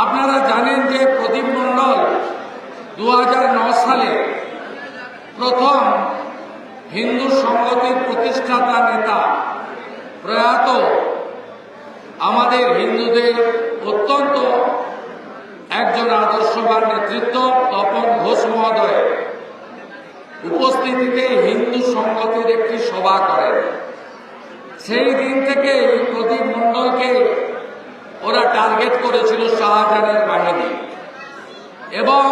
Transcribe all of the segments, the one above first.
আপনারা জানেন যে প্রদীপ মণ্ডল 2009 সালে প্রথম হিন্দু সংহতির প্রতিষ্ঠাতা নেতা প্রয়াত আমাদের হিন্দুদের অত্যন্ত একজন আদর্শবান নেতৃত্ব তপন ঘোষ মহোদয় উপস্থিতিতে হিন্দু সংহতির একটি সভা করেন। সেই দিন থেকে প্রদীপ মণ্ডলকে ওরা টার্গেট করেছিল শাহজাহানের বাহিনী, এবং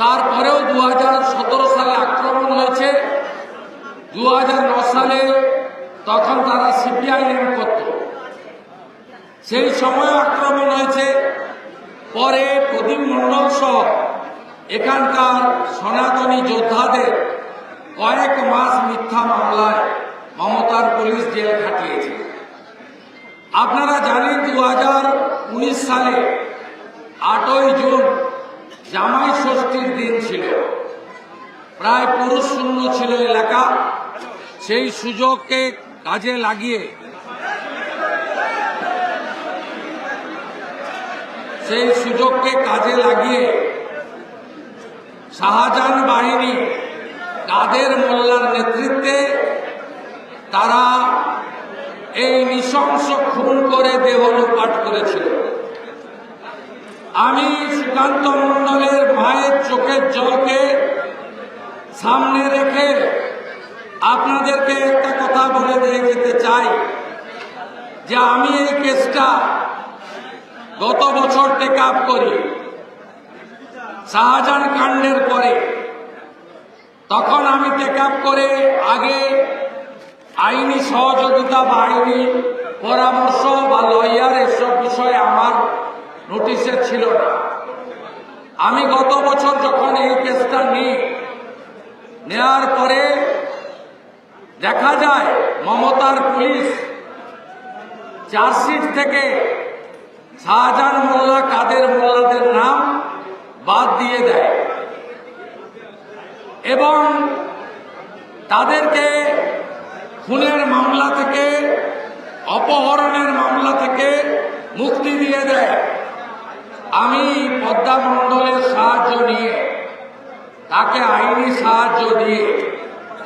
তারপরেও 2017 সালে আক্রমণ হয়েছে। 2009 সালে তখন তারা সিপিআইএম করত, সেই সময় আক্রমণ হয়েছে। পরে প্রদীপ মণ্ডল সহ এখানকার সনাতনী যোদ্ধাদের কয়েক মাস মিথ্যা মামলায় মমতার পুলিশ জেল খাটিয়েছে। আপনারা জানেন 2019 সালে 8ই জুন জামাই ষষ্ঠীর দিন ছিল, প্রায় পুরুষ শূন্য ছিল এলাকা। সেই সুযোগকে কাজে লাগিয়ে শাহজাহান বাহিনী কাদের মোল্লার নেতৃত্বে তারা এই নৃশংস খুন করে দেহ লুটপাট করেছিল। আমি সুকান্ত মণ্ডলের মায়ের চোখের জলকে সামনে রেখে আপনাদেরকে একটা কথা বলে দিয়ে যেতে চাই যে আমি এই কেসটা গত বছর টেক আপ করি শাহজাহান কাণ্ডের পরে। তখন আমি টেক আপ করে আগে আইনি সহযোগিতা বা আইনি পরামর্শ বা লয়ার এসব বিষয়ে আমার নোটিশে ছিল না। আমি গত বছর যখন এই কেসটা নেওয়ার পরে দেখা যায় মমতার পুলিশ চার্জশিট থেকে শাহজাহান মোল্লা কাদের মোল্লাদের নাম বাদ দিয়ে দেয় এবং তাদেরকে খুনের মামলা থেকে, অপহরণের মামলা থেকে মুক্তি দিয়ে দেয়। আমি পদ্মা মণ্ডলের সাহায্য নিয়ে, তাকে আইনি সাহায্য দিয়ে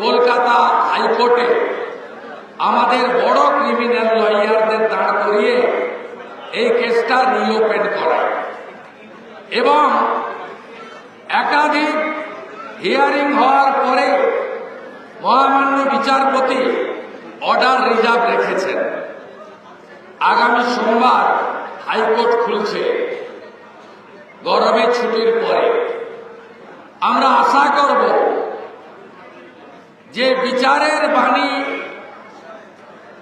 কলকাতা হাইকোর্টে আমাদের বড় ক্রিমিনাল লয়ারদের দাঁড় করিয়ে এই কেসটা রিওপেন করায় এবং একাধিক হিয়ারিং হওয়ার পরে মহামান্য বিচারপতি অর্ডার রিজার্ভ রেখেছেন। আগামী সোমবার হাইকোর্ট খুলছে গরমের ছুটির পরে। আমরা আশা করব যে বিচারের বাণী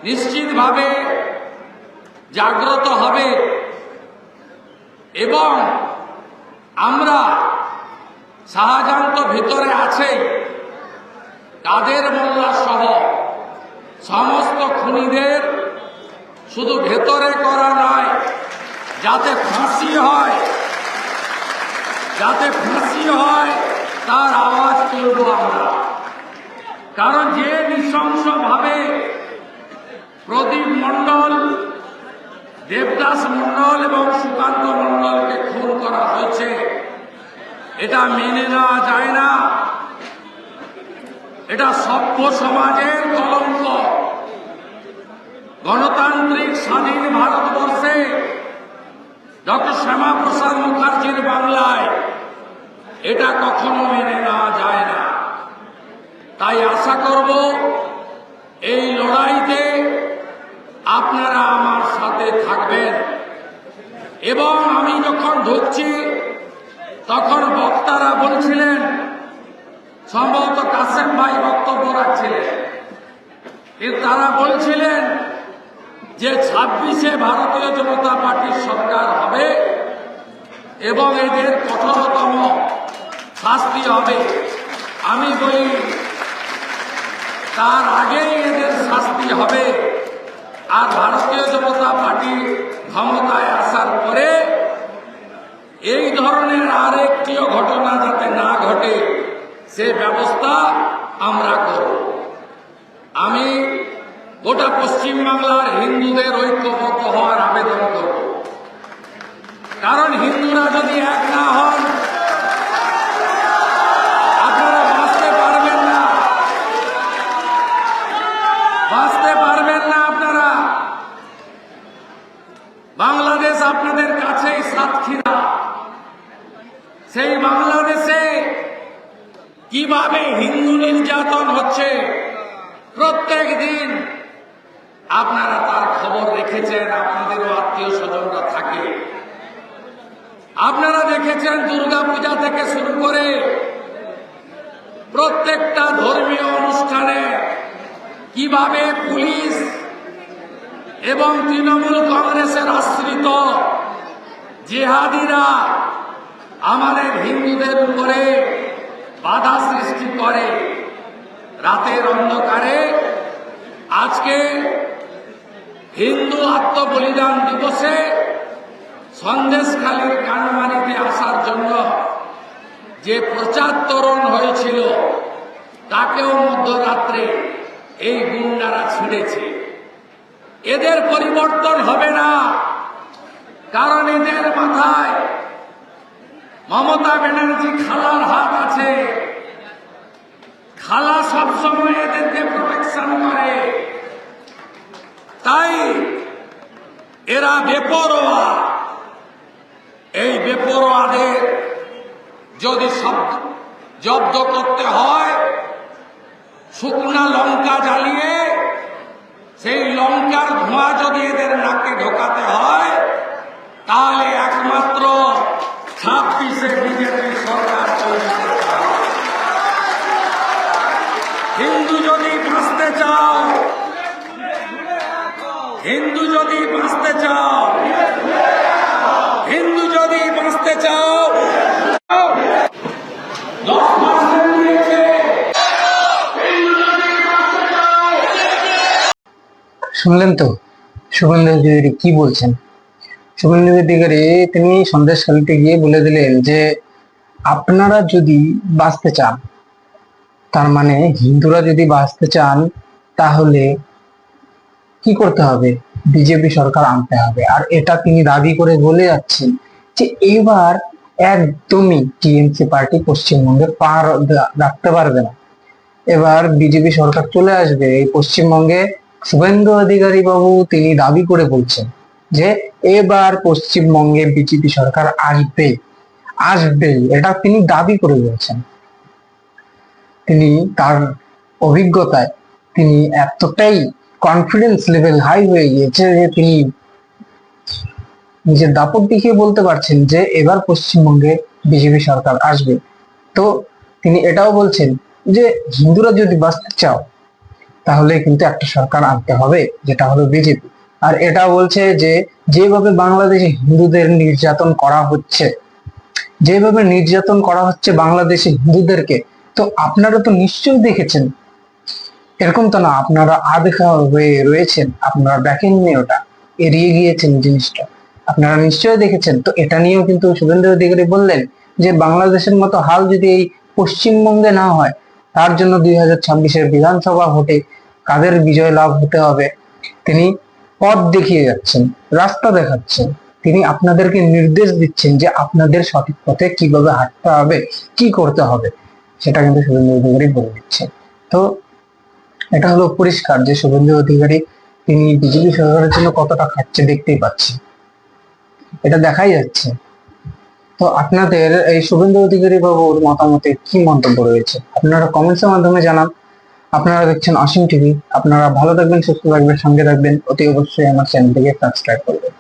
নিশ্চিতভাবে জাগ্রত হবে এবং আমরা শাহজাহান তো ভিতরে আছে, কাদের মোল্লা সহ সমস্ত খুনিদের শুধু ভেতরে করা নয়, যাতে ফাঁসি হয় তার আওয়াজ তুলব আমরা। কারণ যে নৃশংসভাবে প্রদীপ মণ্ডল, দেবদাস মণ্ডল এবং সুকান্ত মণ্ডলকে খুন করা হয়েছে, এটা মেনে নেওয়া যায় না। এটা সভ্য সমাজের কলঙ্ক। গণতান্ত্রিক স্বাধীন ভারতবর্ষে ডক্টর শ্যামাপ্রসাদ মুখার্জির বাংলায় এটা কখনো মেনে নেওয়া যায় না। তাই আশা করব এই লড়াইতে আপনারা আমার সাথে থাকবেন। এবং আমি যখন ঢুকছি তখন বক্তারা বলছিলেন, সম্ভবত কাসেম ভাই বক্তব্য রাখছিলেন, কিন্তু তারা বলছিলেন যে 26-এ ভারতীয় জনতা পার্টির সরকার হবে এবং এদের কঠোরতম শাস্তি হবে। আমি বলি তার আগেই এদের শাস্তি হবে। আর ভারতীয় জনতা পার্টি ক্ষমতায় আসার পরে এই ধরনের আরেকটিও ঘটনা যাতে না ঘটে সে ব্যবস্থা আমরা করব। আমি গোটা পশ্চিমবাংলার হিন্দুদের ঐক্যবদ্ধ হওয়ার আবেদন করব। কারণ হিন্দুরা যদি এক না হন আপনারা বাঁচতে পারবেন না, বাঁচতে পারবেন না আপনারা। বাংলাদেশ আপনাদের কাছেই সাতক্ষীরা, সেই বাংলাদেশে কিভাবে হিন্দু নির্যাতন হচ্ছে প্রত্যেক দিন আপনারা তার খবর রেখেছেন, আপনাদেরও আত্মীয় স্বজনরা থাকে। আপনারা দেখেছেন দুর্গাপূজা থেকে শুরু করে প্রত্যেকটা ধর্মীয় অনুষ্ঠানে কিভাবে পুলিশ এবং তৃণমূল কংগ্রেসের আশ্রিত জিহাদিরা আমাদের হিন্দুদের উপরে বাধা সৃষ্টি করে। রাতের অন্ধকারে আজকে হিন্দু আত্মবলিদান দিবসে সন্দেশখালীর কানমানিতে আসার জন্য যে প্রচার তোরণ হয়েছিল তাকেও মধ্যরাত্রে এই গুন্ডারা ছিঁড়েছে। এদের পরিবর্তন হবে না, কারণ এদের মাথায় মমতা ব্যানার্জি খালার হাত আছে। খালা সবসময় এদেরকে প্রোটেকশন করে, তাই এরা বেপরোয়া। এই বেপরোয়াদের যদি জব্দ করতে হয়, শুকনা লঙ্কা জ্বালিয়ে সেই লঙ্কার ধোঁয়া যদি এদের নাকে ঢোকাতে হয়, তাহলে একমাত্র 26-এ বিজেপি সরকার তৈরি করতে হবে। হিন্দু যদি বাঁচতে চাও, হিন্দু যদি বাঁচতে চাও, হিন্দু যদি বাঁচতে চাও, 10% দিয়েছে। শুনলেন তো শুভেন্দু অধিকারী কি বলছেন? শুভেন্দু অধিকারী তিনি সন্দেশখালীতে গিয়ে বলে দিলেন যে আপনারা যদি বাঁচতে চান, তার মানে হিন্দুরা যদি বাঁচতে চান, তাহলে কি করতে হবে? বিজেপি সরকার আনতে হবে। আর এটা তিনি দাবি করে বলে যাচ্ছেন যে এবার একদমই টিএমসি পার্টি পশ্চিমবঙ্গে পা রাখতে পারবে না, এবার বিজেপি সরকার চলে আসবে এই পশ্চিমবঙ্গে। শুভেন্দু অধিকারী বাবু তিনি দাবি করে বলছেন যে এবার পশ্চিমবঙ্গে বিজেপি সরকার আসবে, আসবেই, এটা তিনি দাবি করে বলছেন। তিনি তার অভিজ্ঞতায় তিনি এতটাই কনফিডেন্স লেভেল হাই হয়ে গিয়েছে যে তিনি নিজের দাপট দেখিয়ে বলতে পারছেন যে এবার পশ্চিমবঙ্গে বিজেপি সরকার আসবে। তো তিনি এটাও বলছেন যে হিন্দুরা যদি বাঁচতে চাও, তাহলে কিন্তু একটা সরকার আনতে হবে, যেটা হলো বিজেপি। আর এটা বলছে যে যেভাবে বাংলাদেশে হিন্দুদের নির্যাতন করা হচ্ছে, যেভাবে নির্যাতন করা হচ্ছে বাংলাদেশে হিন্দুদেরকে, তো আপনারা তো নিশ্চয়ই দেখেছেন। এরকম তো না আপনারা আদেখা হয়ে রয়েছেন, আপনারা দেখেননি, ওটা এড়িয়ে গিয়েছেন জিনিসটা, আপনারা নিশ্চয়ই দেখেছেন। তো এটা নিয়েও কিন্তু শুভেন্দু অধিকারী বললেন যে বাংলাদেশের মতো হাল যদি এই পশ্চিমবঙ্গে না হয়, তার জন্য 2026-এর বিধানসভা ভোটে কাদের বিজয় লাভ হতে হবে তিনি পথ দেখিয়ে যাচ্ছেন, রাস্তা দেখাচ্ছেন। তিনি আপনাদেরকে নির্দেশ দিচ্ছেন যে আপনাদের সঠিক পথে কিভাবে হাঁটতে হবে, কি করতে হবে, সেটা কিন্তু শুভেন্দু অধিকারী বলে দিচ্ছেন। তো এটা হলো পরিষ্কার যে শুভেন্দু অধিকারী তিনি বিজেপি সরকারের জন্য কতটা খাটছে দেখতেই পাচ্ছি, এটা দেখাই যাচ্ছে। তো আপনাদের এই শুভেন্দু অধিকারী বাবুর মতামতে কি মন্তব্য রয়েছে আপনারা কমেন্টসের মাধ্যমে জানান। আপনারা দেখছেন অসীম টিভি, আপনারা ভালো থাকবেন, সুস্থ থাকবেন, সঙ্গে থাকবেন, অতি অবশ্যই আমার চ্যানেলটিকে সাবস্ক্রাইব করবেন।